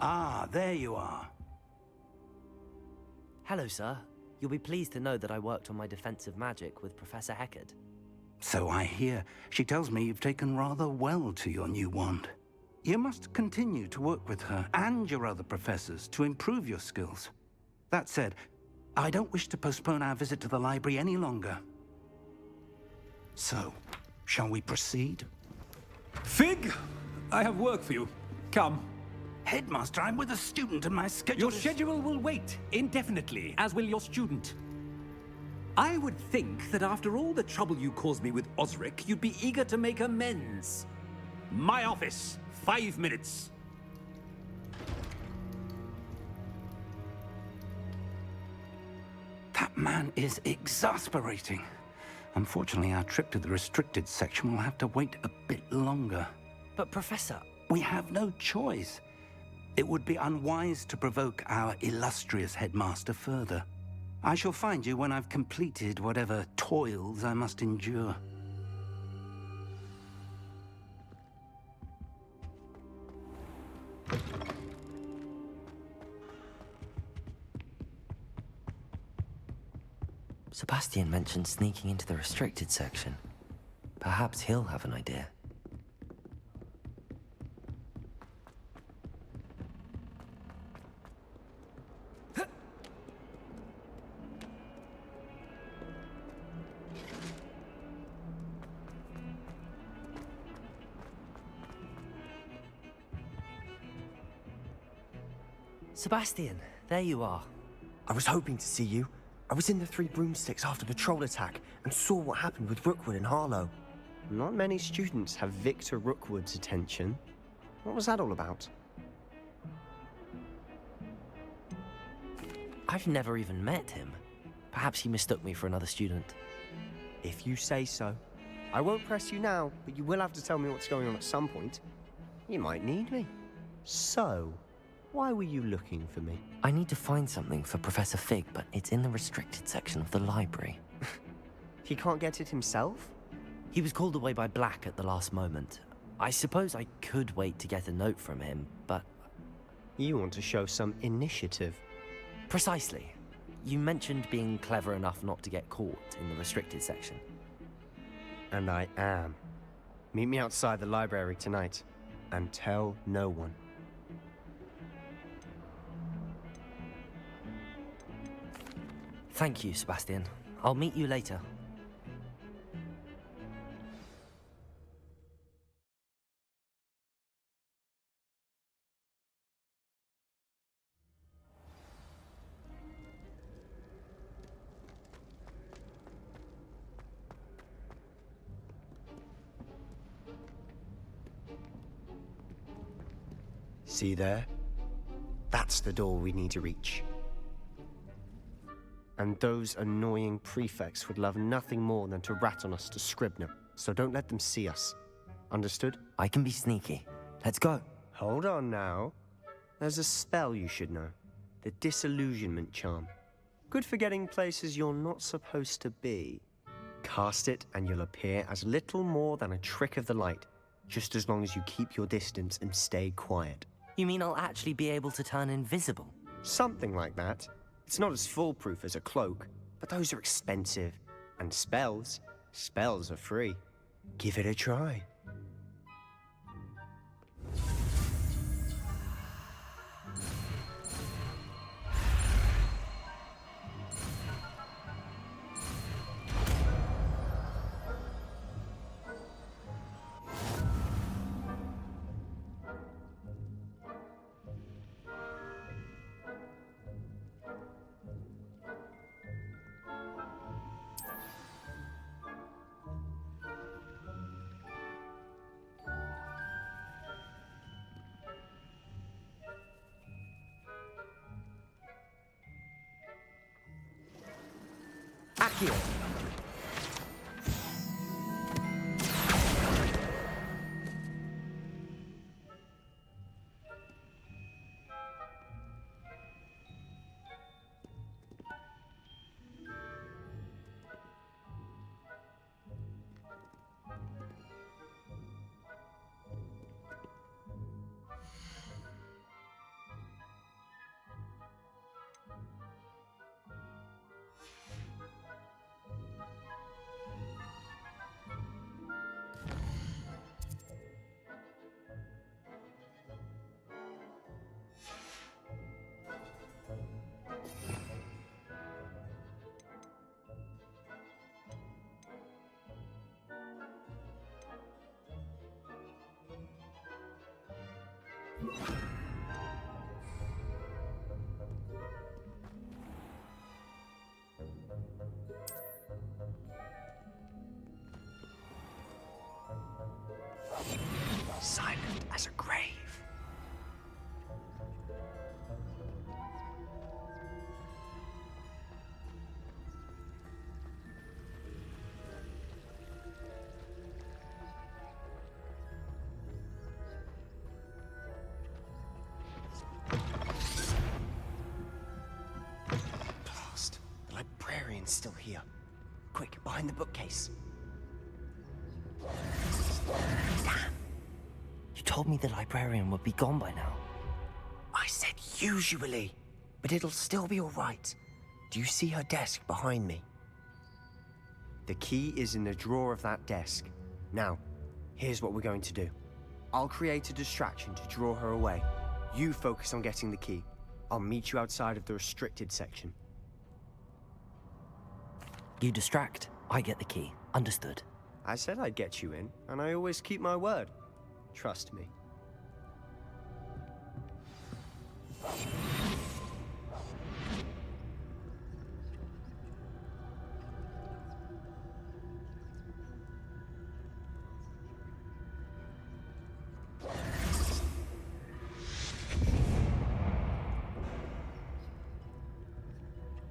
Ah, there you are. Hello, sir. You'll be pleased to know that I worked on my defensive magic with Professor Heckard. So I hear. She tells me you've taken rather well to your new wand. You must continue to work with her and your other professors to improve your skills. That said, I don't wish to postpone our visit to the library any longer. So, shall we proceed? Fig! I have work for you. Come. Headmaster, I'm with a student and my schedule Your schedule will wait indefinitely, as will your student. I would think that after all the trouble you caused me with Osric, you'd be eager to make amends. My office, 5 minutes. That man is exasperating. Unfortunately, our trip to the restricted section will have to wait a bit longer. But, Professor... We have no choice. It would be unwise to provoke our illustrious headmaster further. I shall find you when I've completed whatever toils I must endure. Sebastian mentioned sneaking into the restricted section. Perhaps he'll have an idea. Sebastian, there you are. I was hoping to see you. I was in the Three Broomsticks after the troll attack and saw what happened with Rookwood and Harlow. Not many students have Victor Rookwood's attention. What was that all about? I've never even met him. Perhaps he mistook me for another student. If you say so. I won't press you now, but you will have to tell me what's going on at some point. You might need me. So, why were you looking for me? I need to find something for Professor Fig, but it's in the restricted section of the library. He can't get it himself? He was called away by Black at the last moment. I suppose I could wait to get a note from him, but... You want to show some initiative. Precisely. You mentioned being clever enough not to get caught in the restricted section. And I am. Meet me outside the library tonight, and tell no one. Thank you, Sebastian. I'll meet you later. See there? That's the door we need to reach. And those annoying prefects would love nothing more than to rat on us to Scribner, so don't let them see us. Understood? I can be sneaky. Let's go. Hold on now. There's a spell you should know. The Disillusionment Charm. Good for getting places you're not supposed to be. Cast it and you'll appear as little more than a trick of the light, just as long as you keep your distance and stay quiet. You mean I'll actually be able to turn invisible? Something like that. It's not as foolproof as a cloak, but those are expensive. And spells are free. Give it a try. Accio! librarian's still here. Quick, behind the bookcase. Damn. You told me the librarian would be gone by now. I said usually, but it'll still be all right. Do you see her desk behind me? The key is in the drawer of that desk. Now, here's what we're going to do. I'll create a distraction to draw her away. You focus on getting the key. I'll meet you outside of the restricted section. You distract, I get the key. Understood. I said I'd get you in, and I always keep my word. Trust me.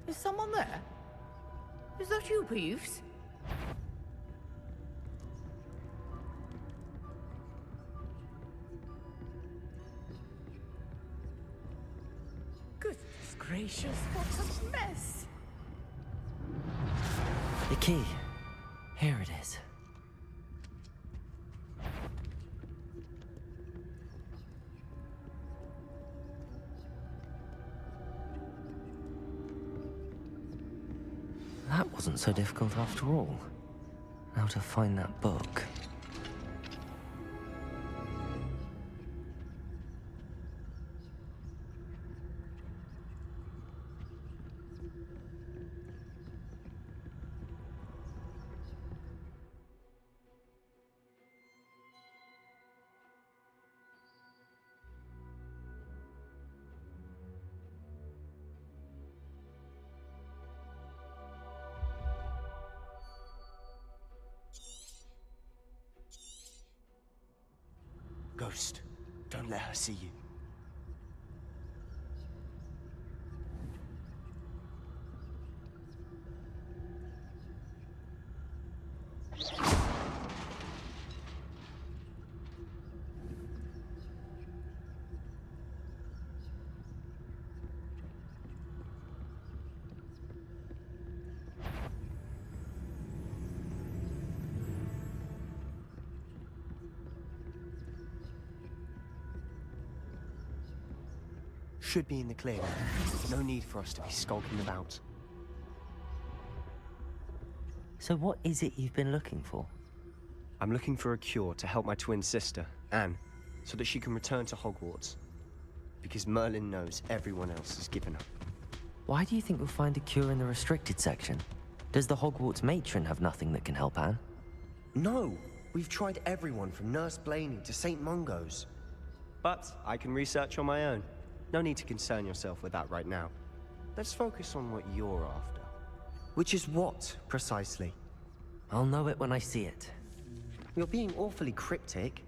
Is someone there? Is that you, Peeves? Goodness gracious, what a mess! The key. Here it is. That wasn't so difficult after all. Now to find that book. Ghost, don't let her see you. Should be in the clear now. No need for us to be skulking about. So what is it you've been looking for? I'm looking for a cure to help my twin sister, Anne, so that she can return to Hogwarts. Because Merlin knows everyone else has given up. Why do you think we'll find a cure in the restricted section? Does the Hogwarts matron have nothing that can help Anne? No! We've tried everyone from Nurse Blaney to St. Mungo's. But I can research on my own. No need to concern yourself with that right now. Let's focus on what you're after. Which is what, precisely? I'll know it when I see it. You're being awfully cryptic.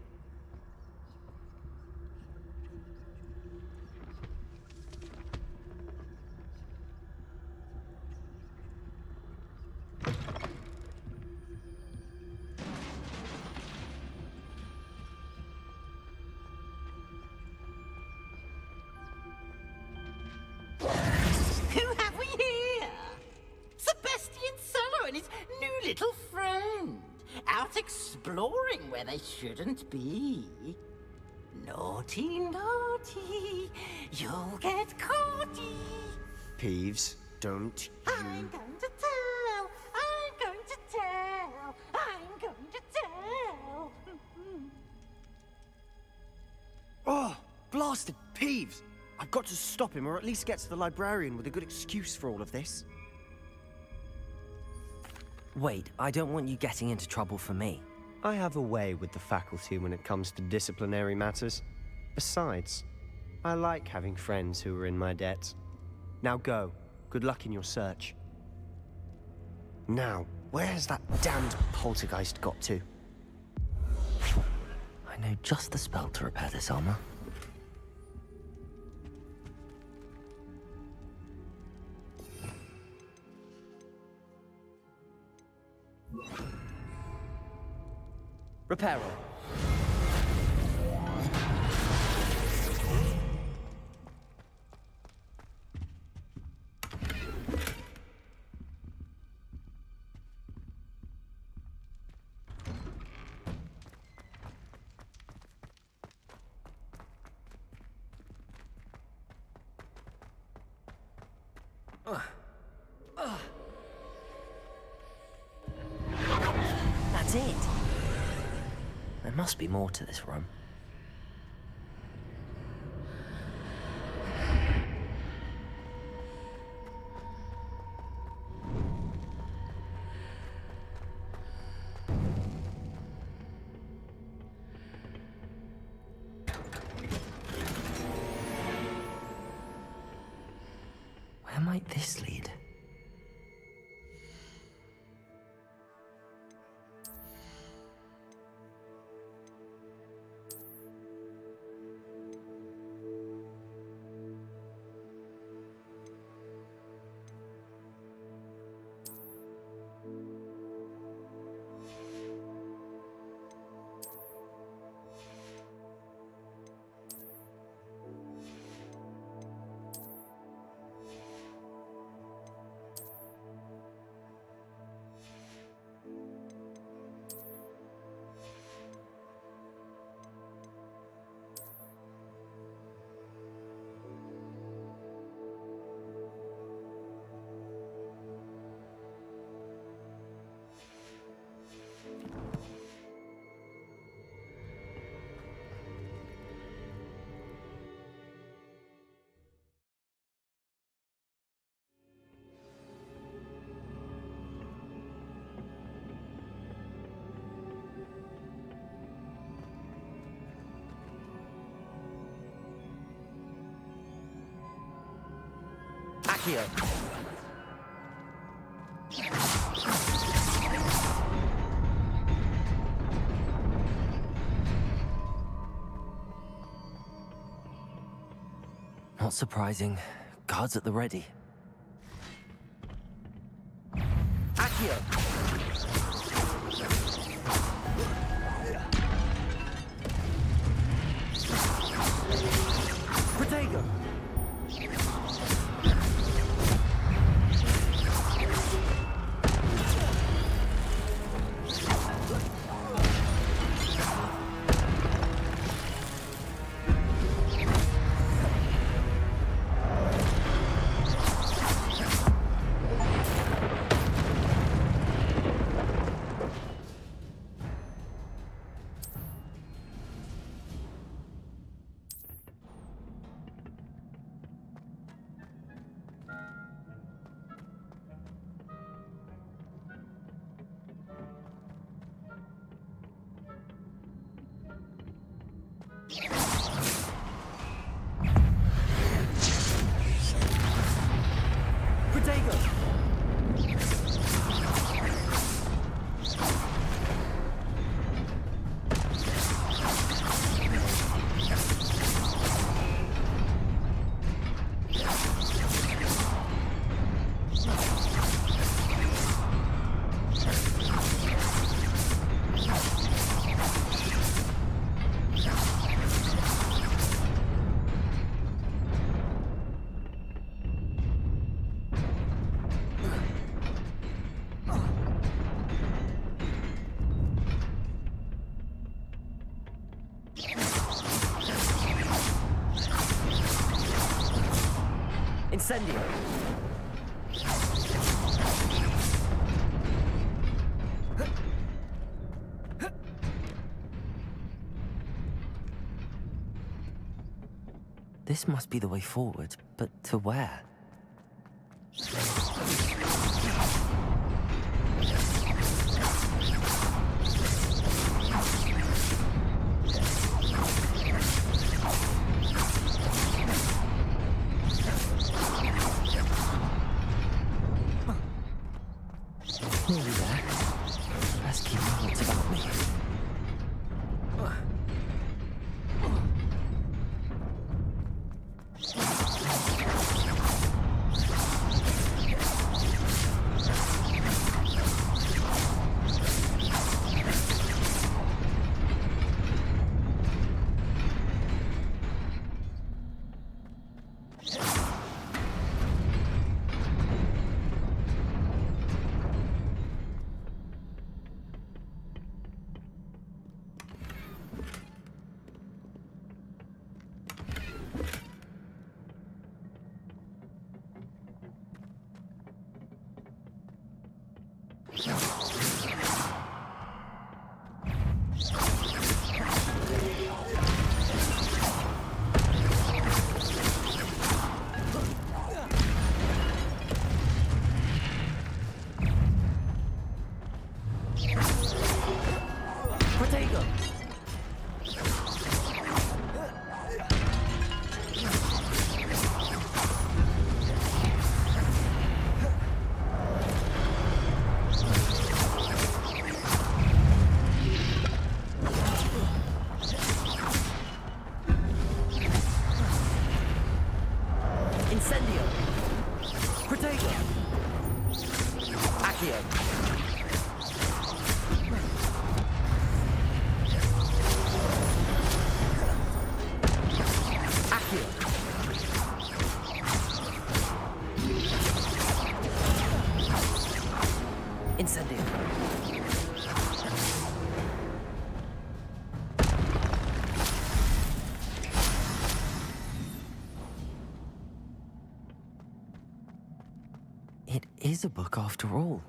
Who have we here? Sebastian Suller and his new little friend, out exploring where they shouldn't be. Naughty, naughty, you'll get caughty. Peeves, don't I'm going to tell, I'm going to tell, I'm going to tell. Oh, blasted Peeves! I've got to stop him, or at least get to the librarian with a good excuse for all of this. Wait, I don't want you getting into trouble for me. I have a way with the faculty when it comes to disciplinary matters. Besides, I like having friends who are in my debt. Now go. Good luck in your search. Now, where has that damned poltergeist got to? I know just the spell to repair this armor. Reparo. That's it. There must be more to this room. Where might this lead? Accio. Not surprising. Guards at the ready. Accio. Protego. Incendio. This must be the way forward, but to where? Nearly there. Best keep my wits about me. Protego! Accio! Accio! Incendio! It is a book after all.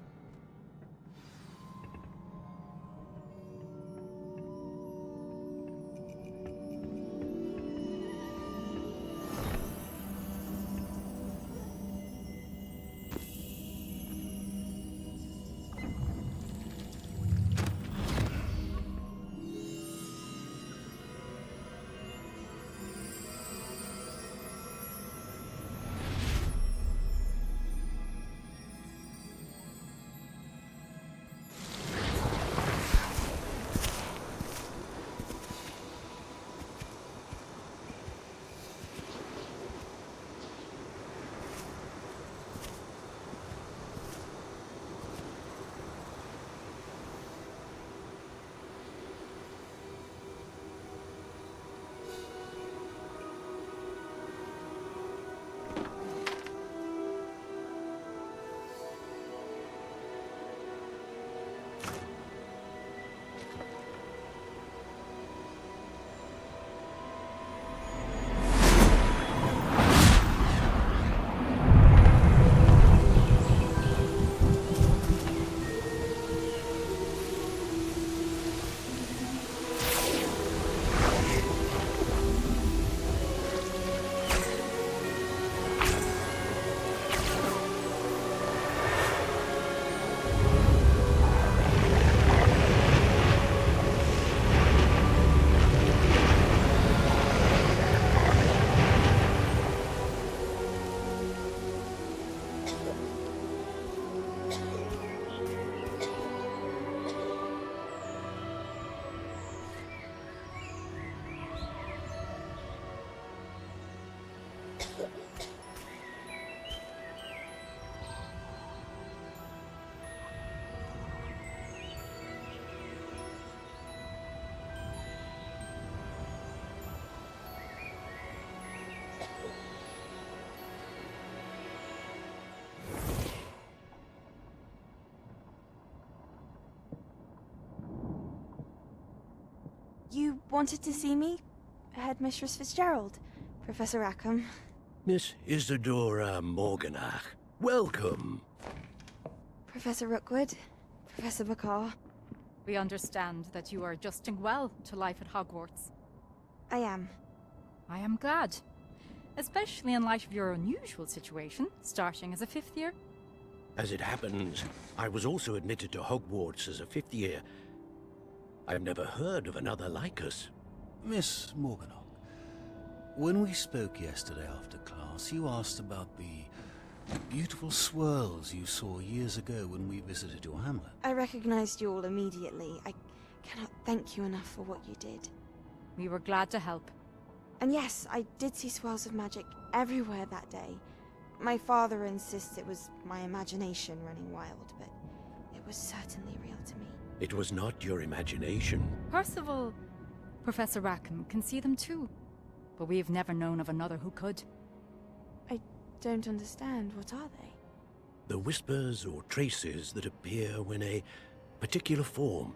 You wanted to see me? Headmistress Fitzgerald, Professor Rackham. Miss Isadora Morganach, welcome. Professor Rookwood, Professor McCaw. We understand that you are adjusting well to life at Hogwarts. I am. I am glad. Especially in light of your unusual situation, starting as a 5th year. As it happens, I was also admitted to Hogwarts as a 5th year. I've never heard of another like us. Miss Morganock, when we spoke yesterday after class, you asked about the beautiful swirls you saw years ago when we visited your hamlet. I recognized you all immediately. I cannot thank you enough for what you did. We were glad to help. And yes, I did see swirls of magic everywhere that day. My father insists it was my imagination running wild, but it was certainly real to me. It was not your imagination. Percival, Professor Rackham can see them too. But we've never known of another who could. I don't understand. What are they? The whispers or traces that appear when a particular form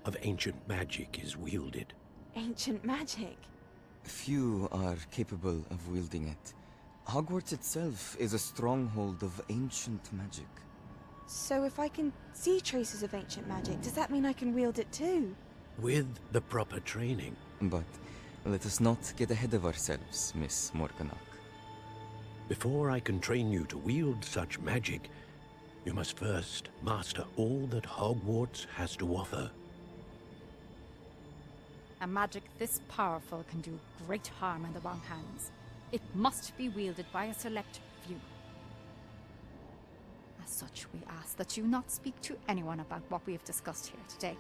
of ancient magic is wielded. Ancient magic? Few are capable of wielding it. Hogwarts itself is a stronghold of ancient magic. So if I can see traces of ancient magic, does that mean I can wield it too? With the proper training. But let us not get ahead of ourselves, Miss Morganock. Before I can train you to wield such magic, you must first master all that Hogwarts has to offer. A magic this powerful can do great harm in the wrong hands. It must be wielded by a select few. As such, we ask that you not speak to anyone about what we have discussed here today.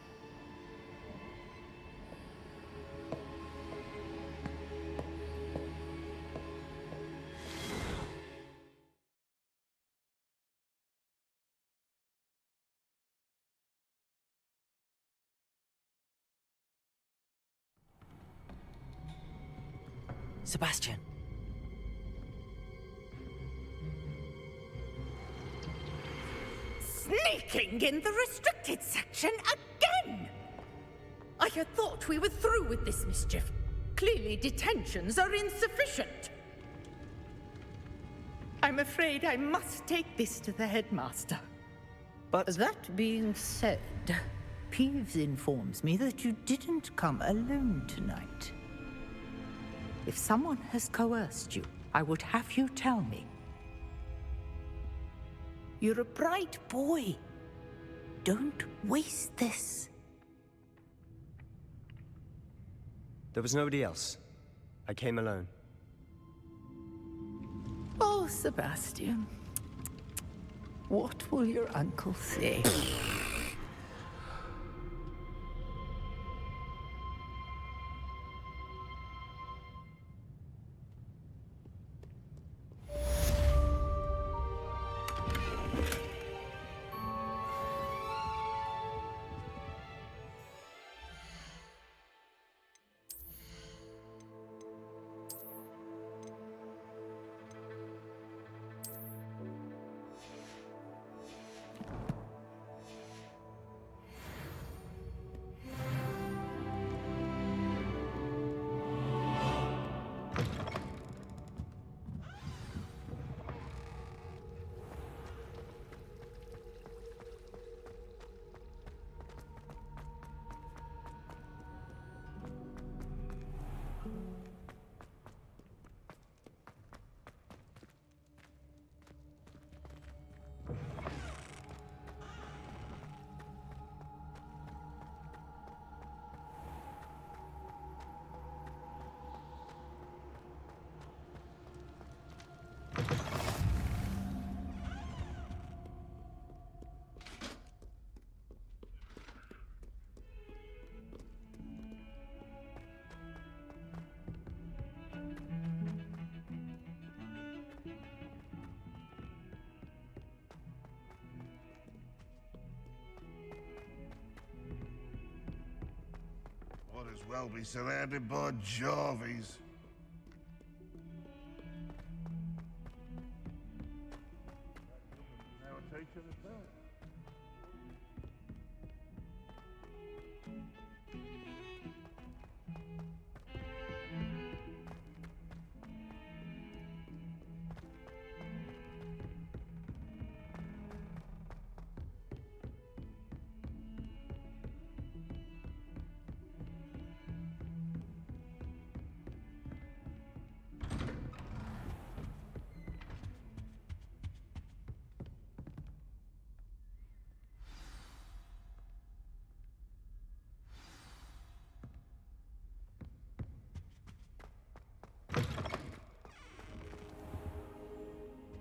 Sebastian. Sneaking in the restricted section again! I had thought we were through with this mischief. Clearly detentions are insufficient. I'm afraid I must take this to the headmaster. But That being said, Peeves informs me that you didn't come alone tonight. If someone has coerced you, I would have you tell me. You're a bright boy. Don't waste this. there was nobody else. I came alone. Oh, Sebastian. What will your uncle say? Might as well be surrounded by Jarvies. Now a teacher as well.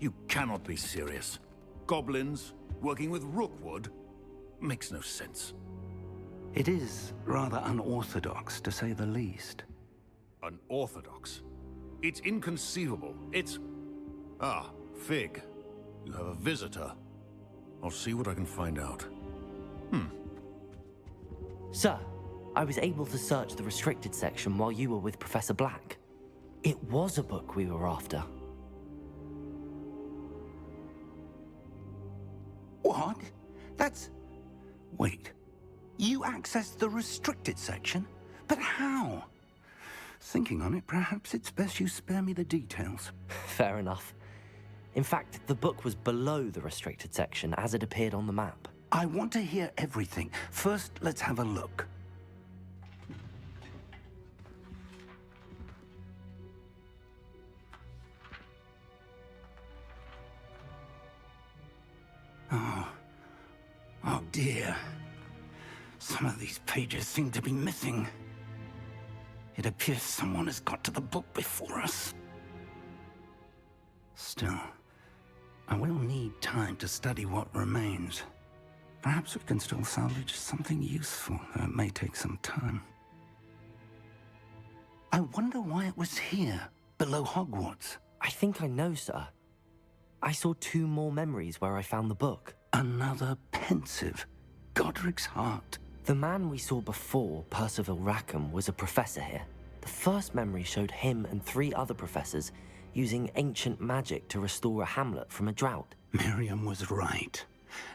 You cannot be serious. Goblins working with Rookwood makes no sense. It is rather unorthodox, to say the least. Unorthodox? It's inconceivable. It's... Ah, Fig. You have a visitor. I'll see what I can find out. Sir, I was able to search the restricted section while you were with Professor Black. It was a book we were after. What? That's... Wait. You accessed the restricted section? But how? Thinking on it, perhaps it's best you spare me the details. Fair enough. In fact, the book was below the restricted section as it appeared on the map. I want to hear everything. First, let's have a look. Oh dear. Some of these pages seem to be missing. It appears someone has got to the book before us. Still, I will need time to study what remains. Perhaps we can still salvage something useful, though it may take some time. I wonder why it was here, below Hogwarts. I think I know, sir. I saw 2 more memories where I found the book. Another pensive. Godric's heart. The man we saw before, Percival Rackham, was a professor here. The first memory showed him and 3 other professors using ancient magic to restore a hamlet from a drought. Miriam was right.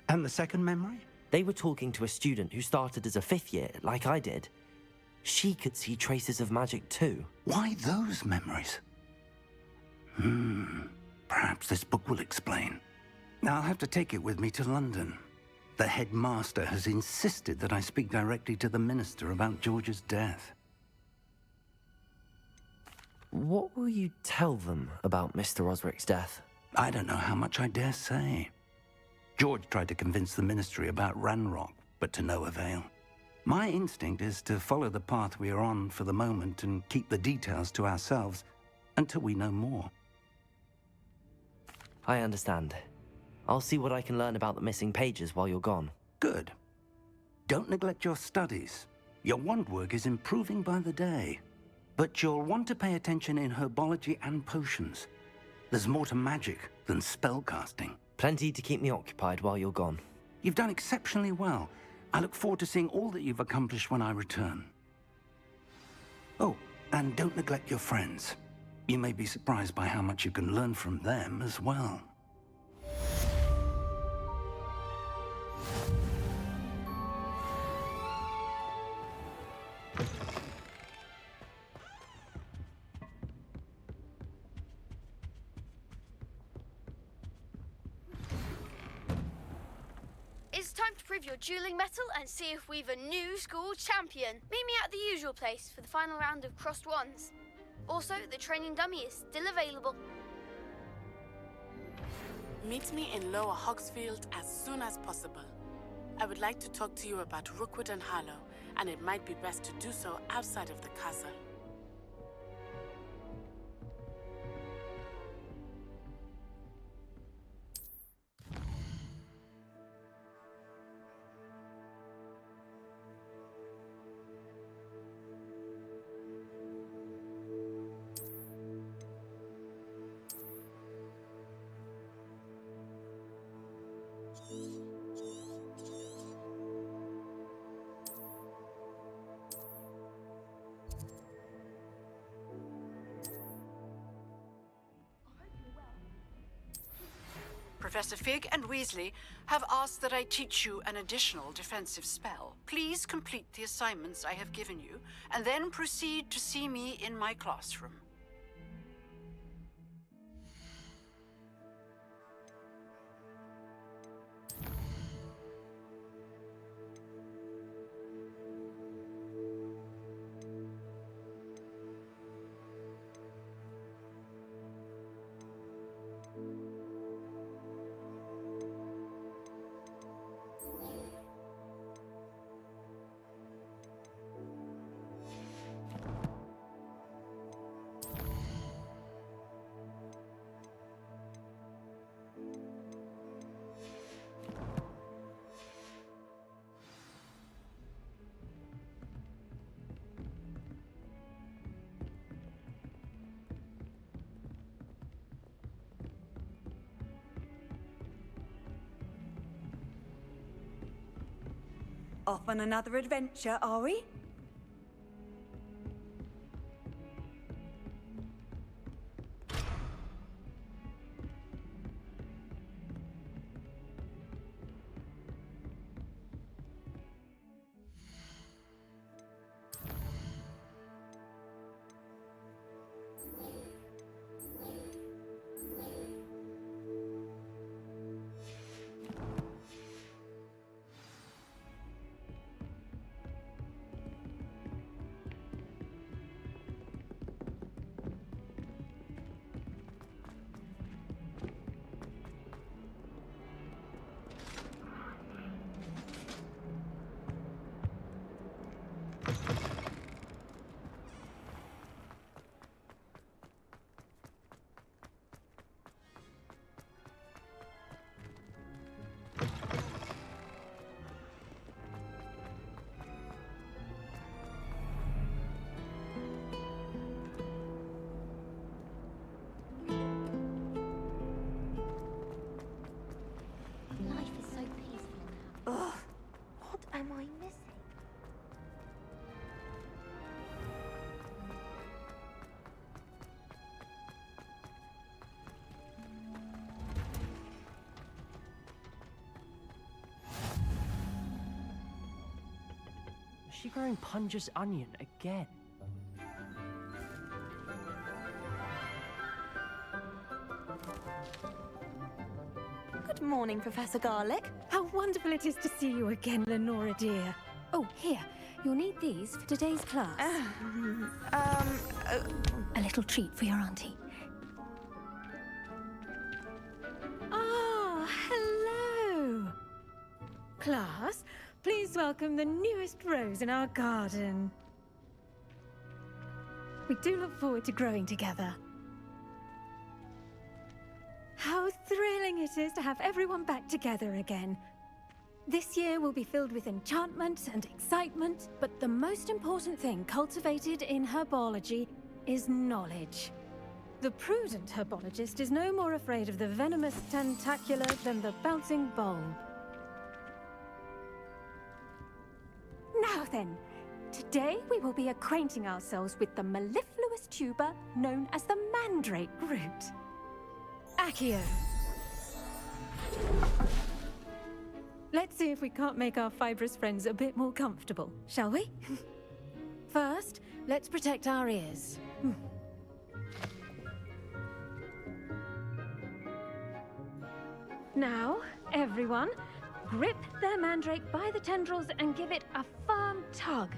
And the second memory? They were talking to a student who started as a 5th year, like I did. She could see traces of magic too. Why those memories? Perhaps this book will explain. Now I'll have to take it with me to London. The headmaster has insisted that I speak directly to the minister about George's death. What will you tell them about Mr. Osric's death? I don't know how much I dare say. George tried to convince the ministry about Ranrock, but to no avail. My instinct is to follow the path we are on for the moment and keep the details to ourselves until we know more. I understand. I'll see what I can learn about the missing pages while you're gone. Good. Don't neglect your studies. Your wand work is improving by the day. But you'll want to pay attention in herbology and potions. There's more to magic than spellcasting. Plenty to keep me occupied while you're gone. You've done exceptionally well. I look forward to seeing all that you've accomplished when I return. Oh, and don't neglect your friends. You may be surprised by how much you can learn from them as well. It's time to prove your dueling mettle and see if we've a new school champion. Meet me at the usual place for the final round of crossed wands. Also, the training dummy is still available. Meet me in Lower Hogsfield as soon as possible. I would like to talk to you about Rookwood and Harlow, and it might be best to do so outside of the castle. Professor Fig and Weasley have asked that I teach you an additional defensive spell. Please complete the assignments I have given you, and then proceed to see me in my classroom. Off on another adventure, are we? she growing Punja's onion again? Good morning, Professor Garlick. How wonderful it is to see you again, Lenora dear. Oh, here. You'll need these for today's class. A little treat for your auntie. Ah, hello. Class, please welcome the newest rose in our garden. We do look forward to growing together. How thrilling it is to have everyone back together again. This year will be filled with enchantment and excitement, but the most important thing cultivated in herbology is knowledge. The prudent herbologist is no more afraid of the venomous tentacula than the bouncing bulb. Now then, today we will be acquainting ourselves with the mellifluous tuber known as the mandrake root. Accio. Let's see if we can't make our fibrous friends a bit more comfortable, shall we? First, let's protect our ears. Now, everyone, grip their mandrake by the tendrils and give it a firm tug.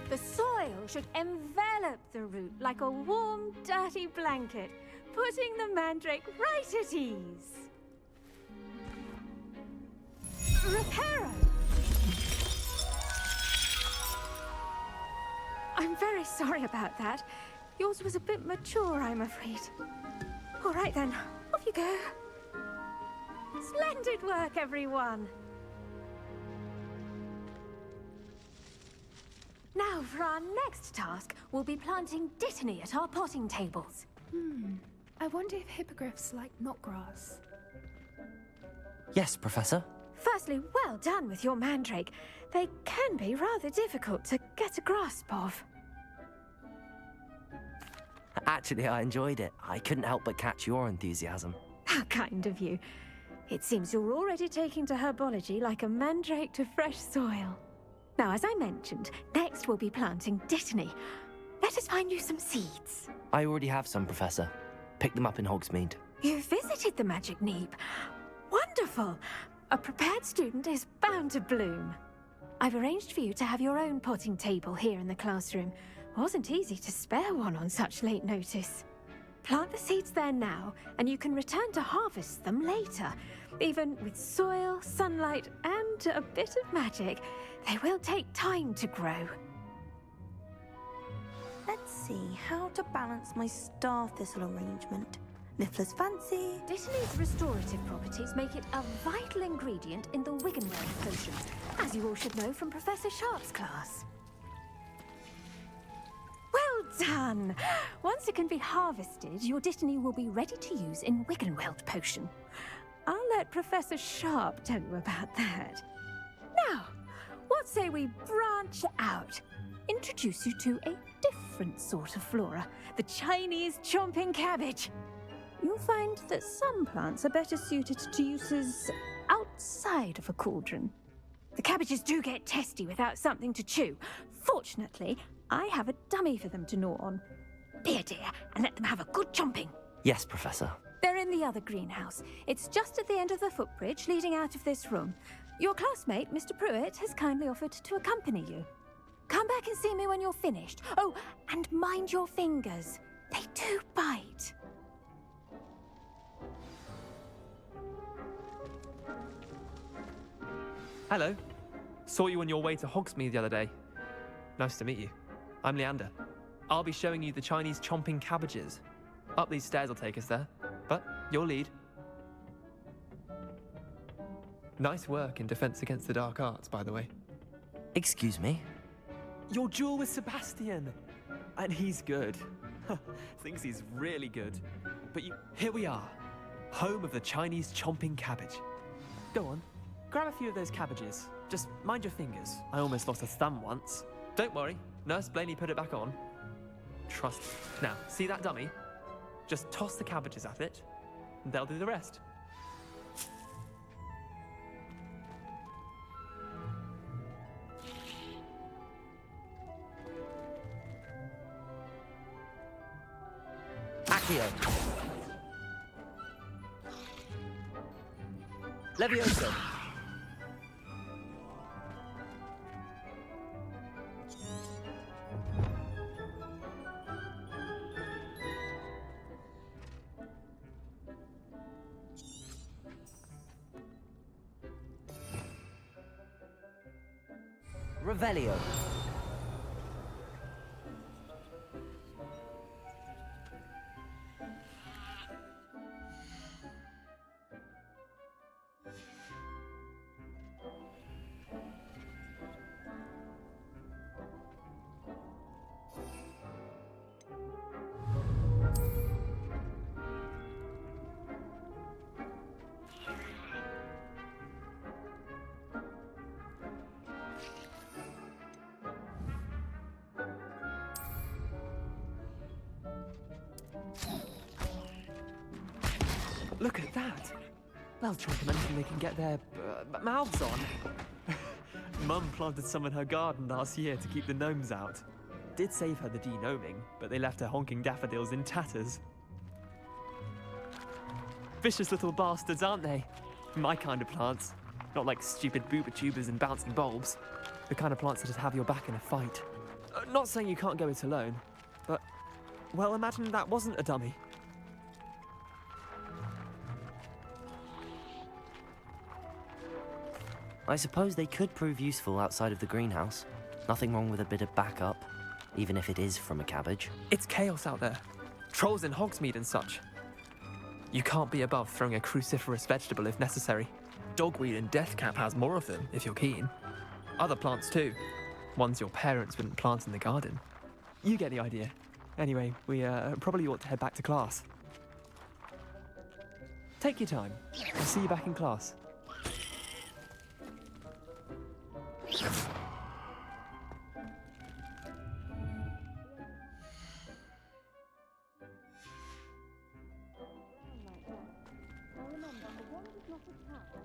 The soil should envelop the root like a warm, dirty blanket, putting the mandrake right at ease. Reparo! I'm very sorry about that. Yours was a bit mature, I'm afraid. All right then, off you go. Splendid work, everyone. Now, for our next task, we'll be planting dittany at our potting tables. I wonder if hippogriffs like knotgrass. Yes, Professor. Firstly, well done with your mandrake. They can be rather difficult to get a grasp of. Actually, I enjoyed it. I couldn't help but catch your enthusiasm. How kind of you. It seems you're already taking to herbology like a mandrake to fresh soil. Now, as I mentioned, next we'll be planting dittany. Let us find you some seeds. I already have some, Professor. Picked them up in Hogsmeade. You visited the Magic Neep. Wonderful! A prepared student is bound to bloom. I've arranged for you to have your own potting table here in the classroom. Wasn't easy to spare one on such late notice. Plant the seeds there now, and you can return to harvest them later. Even with soil, sunlight, and a bit of magic, they will take time to grow. Let's see how to balance my star thistle arrangement. Niffler's fancy. Dittany's restorative properties make it a vital ingredient in the Wiggenweld potions, as you all should know from Professor Sharp's class. Well done! Once it can be harvested, your dittany will be ready to use in Wiggenweld potion. I'll let Professor Sharp tell you about that. Now, what say we branch out? Introduce you to a different sort of flora, the Chinese chomping cabbage. You'll find that some plants are better suited to uses outside of a cauldron. The cabbages do get testy without something to chew. Fortunately, I have a dummy for them to gnaw on. Be a dear and let them have a good chomping. Yes, Professor. They're in the other greenhouse. It's just at the end of the footbridge leading out of this room. Your classmate, Mr. Pruitt, has kindly offered to accompany you. Come back and see me when you're finished. Oh, and mind your fingers. They do bite. Hello. Saw you on your way to Hogsmeade the other day. Nice to meet you. I'm Leander. I'll be showing you the Chinese chomping cabbages. Up these stairs will take us there, but you'll lead. Nice work in Defense Against the Dark Arts, by the way. Excuse me? Your duel with Sebastian! And he's good. Thinks he's really good. But here we are. Home of the Chinese chomping cabbage. Go on, grab a few of those cabbages. Just mind your fingers. I almost lost a thumb once. Don't worry, Nurse Blaney put it back on. Trust me. Now, see that dummy? Just toss the cabbages at it, and they'll do the rest. Accio. Levioso. Revelio. Look at that! They'll chomp on anything they can get their mouths on. Mum planted some in her garden last year to keep the gnomes out. Did save her the de-gnoming, but they left her honking daffodils in tatters. Vicious little bastards, aren't they? My kind of plants. Not like stupid booba tubers and bouncing bulbs. The kind of plants that'd have your back in a fight. Not saying you can't go it alone, but, well, imagine that wasn't a dummy. I suppose they could prove useful outside of the greenhouse. Nothing wrong with a bit of backup, even if it is from a cabbage. It's chaos out there. Trolls in Hogsmeade and such. You can't be above throwing a cruciferous vegetable if necessary. Dogweed and deathcap has more of them, if you're keen. Other plants too. Ones your parents wouldn't plant in the garden. You get the idea. Anyway, we probably ought to head back to class. Take your time. I'll see you back in class.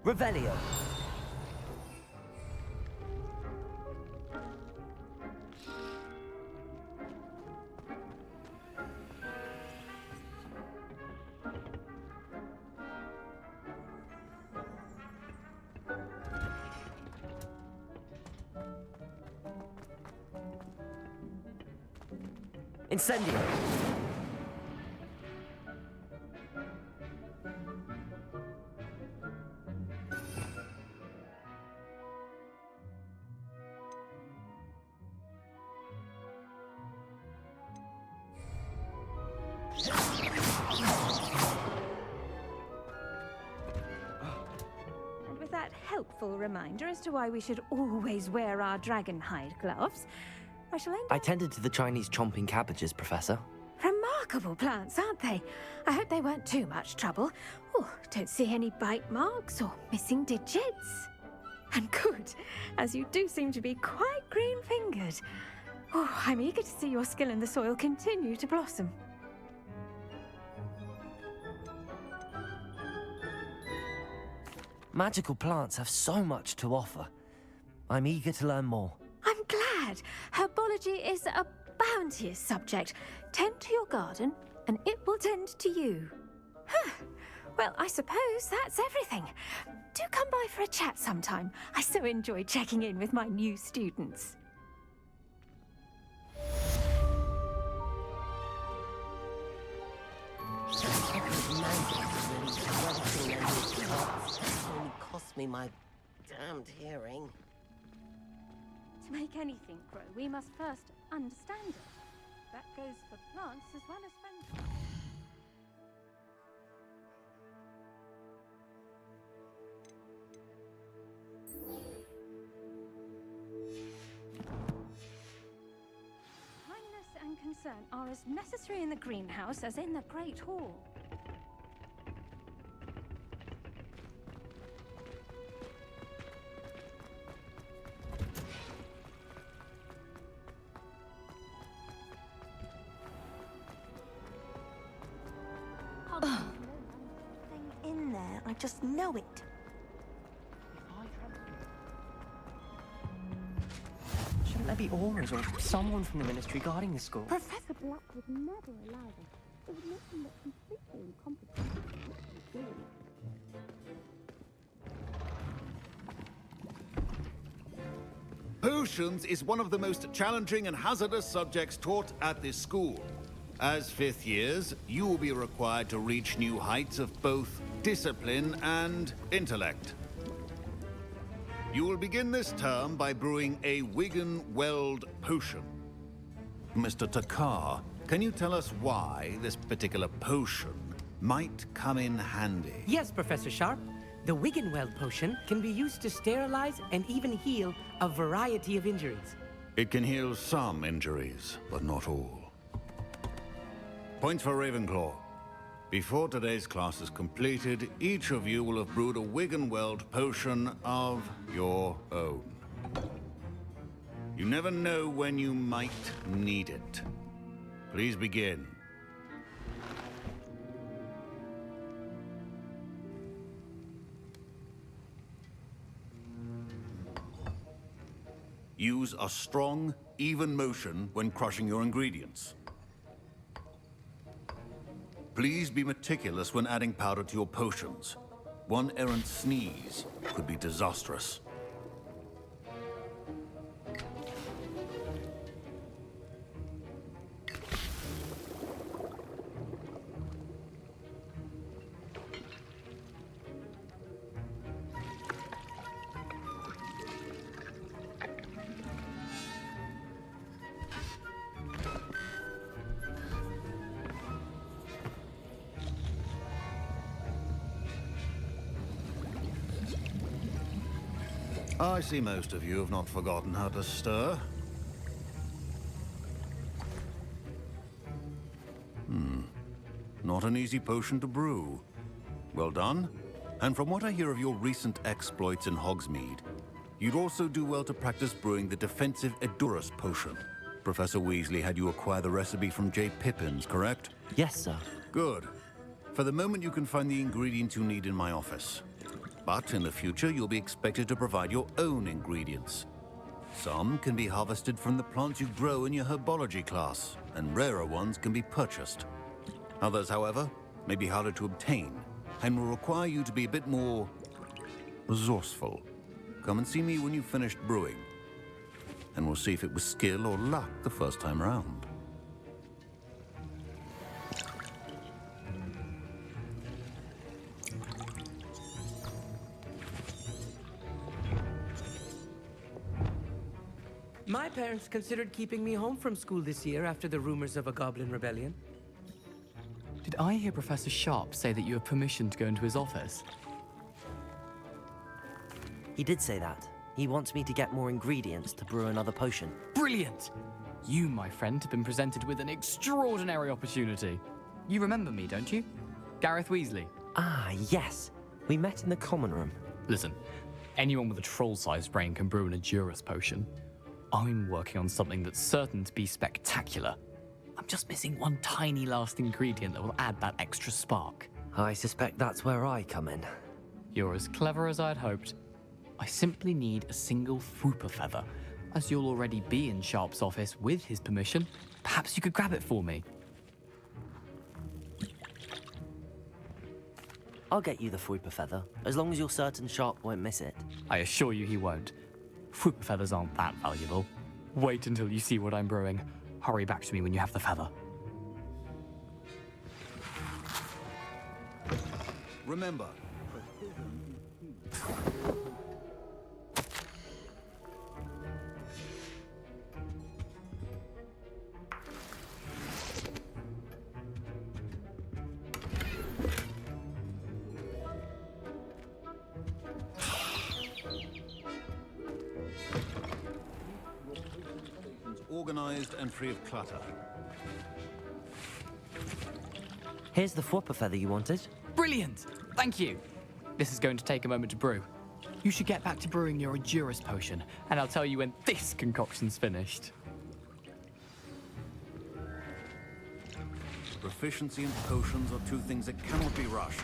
Revelio. Incendio. And with that helpful reminder as to why we should always wear our dragonhide gloves, I shall end I tended to the Chinese chomping cabbages, Professor. Remarkable plants, aren't they? I hope they weren't too much trouble. Oh, don't see any bite marks or missing digits. And good, as you do seem to be quite green-fingered. Oh, I'm eager to see your skill in the soil continue to blossom. Magical plants have so much to offer. I'm eager to learn more. I'm glad. Herbology is a bounteous subject. Tend to your garden, and it will tend to you. Huh. Well, I suppose that's everything. Do come by for a chat sometime. I so enjoy checking in with my new students. Only cost me my damned hearing. To make anything grow, we must first understand it. That goes for plants as well as friends. concern are as necessary in the greenhouse as in the Great Hall. In there, I just know it. Shouldn't there be auras or someone from the ministry guarding the school? Professor Black would never allow this. It would make him look completely incompetent. Potions is one of the most challenging and hazardous subjects taught at this school. As fifth years, you will be required to reach new heights of both discipline and intellect. You will begin this term by brewing a Wiggenweld potion. Mr. Takar, can you tell us why this particular potion might come in handy? Yes, Professor Sharp. The Wiggenweld potion can be used to sterilize and even heal a variety of injuries. It can heal some injuries, but not all. Points for Ravenclaw. Before today's class is completed, each of you will have brewed a Wiggenweld potion of your own. You never know when you might need it. Please begin. Use a strong, even motion when crushing your ingredients. Please be meticulous when adding powder to your potions. One errant sneeze could be disastrous. I see most of you have not forgotten how to stir. Not an easy potion to brew. Well done. And from what I hear of your recent exploits in Hogsmeade, you'd also do well to practice brewing the defensive Edurus potion. Professor Weasley had you acquire the recipe from J. Pippins, correct? Yes, sir. Good. For the moment, you can find the ingredients you need in my office. But in the future, you'll be expected to provide your own ingredients. Some can be harvested from the plants you grow in your herbology class, and rarer ones can be purchased. Others, however, may be harder to obtain, and will require you to be a bit more resourceful. Come and see me when you've finished brewing, and we'll see if it was skill or luck the first time round. My parents considered keeping me home from school this year after the rumors of a goblin rebellion. Did I hear Professor Sharp say that you have permission to go into his office? He did say that. He wants me to get more ingredients to brew another potion. Brilliant! You, my friend, have been presented with an extraordinary opportunity. You remember me, don't you? Gareth Weasley. Ah, yes. We met in the common room. Listen, anyone with a troll-sized brain can brew an Edurus potion. I'm working on something that's certain to be spectacular. I'm just missing one tiny last ingredient that will add that extra spark. I suspect that's where I come in. You're as clever as I'd hoped. I simply need a single Fwooper feather. As you'll already be in Sharp's office with his permission, perhaps you could grab it for me. I'll get you the Fwooper feather, as long as you're certain Sharp won't miss it. I assure you he won't. Fwooper feathers aren't that valuable. Wait until you see what I'm brewing. Hurry back to me when you have the feather. Remember. Organized and free of clutter. Here's the whopper feather you wanted. Brilliant! Thank you. This is going to take a moment to brew. You should get back to brewing your Endurance potion, and I'll tell you when this concoction's finished. Proficiency in potions are two things that cannot be rushed.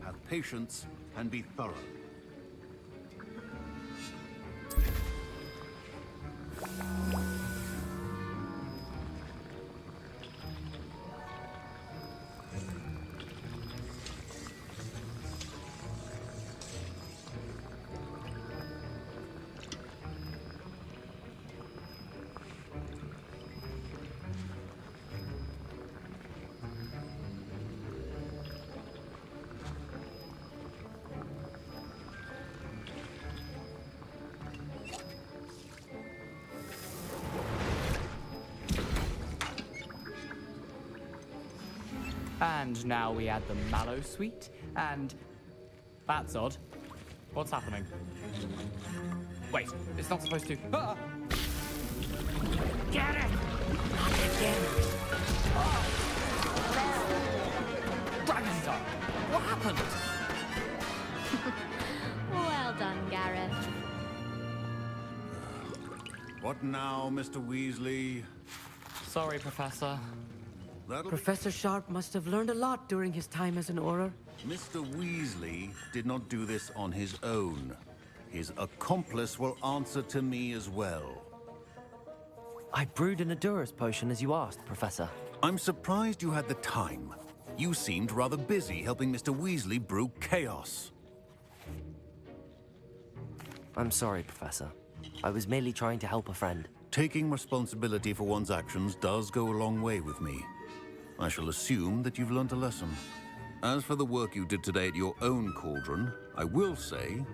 Have patience and be thorough. And now we add the mallow sweet, and... That's odd. What's happening? Wait, it's not supposed to... Ah! Get it! Not again. Dragon's Eye! What happened? Well done, Gareth. What now, Mr. Weasley? Sorry, Professor. Professor Sharp must have learned a lot during his time as an Auror. Mr. Weasley did not do this on his own. His accomplice will answer to me as well. I brewed an Endurance potion as you asked, Professor. I'm surprised you had the time. You seemed rather busy helping Mr. Weasley brew chaos. I'm sorry, Professor. I was merely trying to help a friend. Taking responsibility for one's actions does go a long way with me. I shall assume that you've learnt a lesson. As for the work you did today at your own cauldron, I will say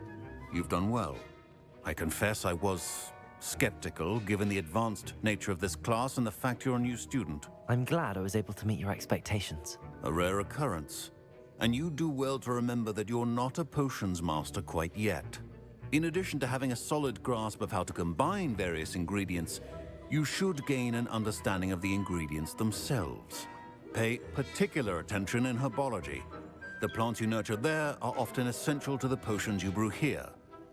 you've done well. I confess I was skeptical, given the advanced nature of this class and the fact you're a new student. I'm glad I was able to meet your expectations. A rare occurrence. And you do well to remember that you're not a potions master quite yet. In addition to having a solid grasp of how to combine various ingredients, you should gain an understanding of the ingredients themselves. Pay particular attention in herbology. The plants you nurture there are often essential to the potions you brew here.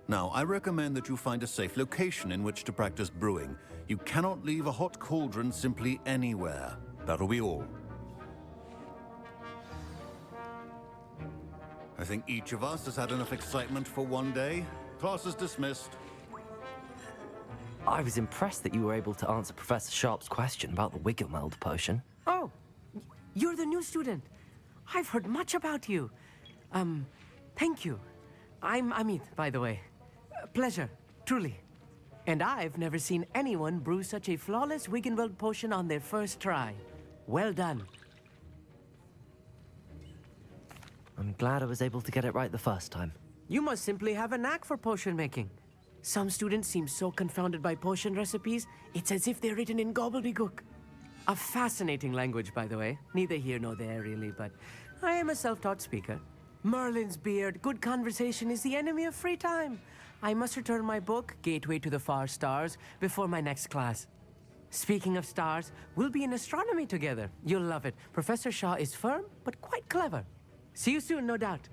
Now, I recommend that you find a safe location in which to practice brewing. You cannot leave a hot cauldron simply anywhere. That'll be all. I think each of us has had enough excitement for one day. Class is dismissed. I was impressed that you were able to answer Professor Sharp's question about the Wiggenweld potion. Oh, you're the new student. I've heard much about you. Thank you. I'm Amit, by the way. Pleasure, truly. And I've never seen anyone brew such a flawless Wiggenweld potion on their first try. Well done. I'm glad I was able to get it right the first time. You must simply have a knack for potion making. Some students seem so confounded by potion recipes, it's as if they're written in gobbledygook. A fascinating language, by the way. Neither here nor there, really, but I am a self-taught speaker. Merlin's beard, good conversation is the enemy of free time. I must return my book, Gateway to the Far Stars, before my next class. Speaking of stars, we'll be in astronomy together. You'll love it. Professor Shaw is firm, but quite clever. See you soon, no doubt.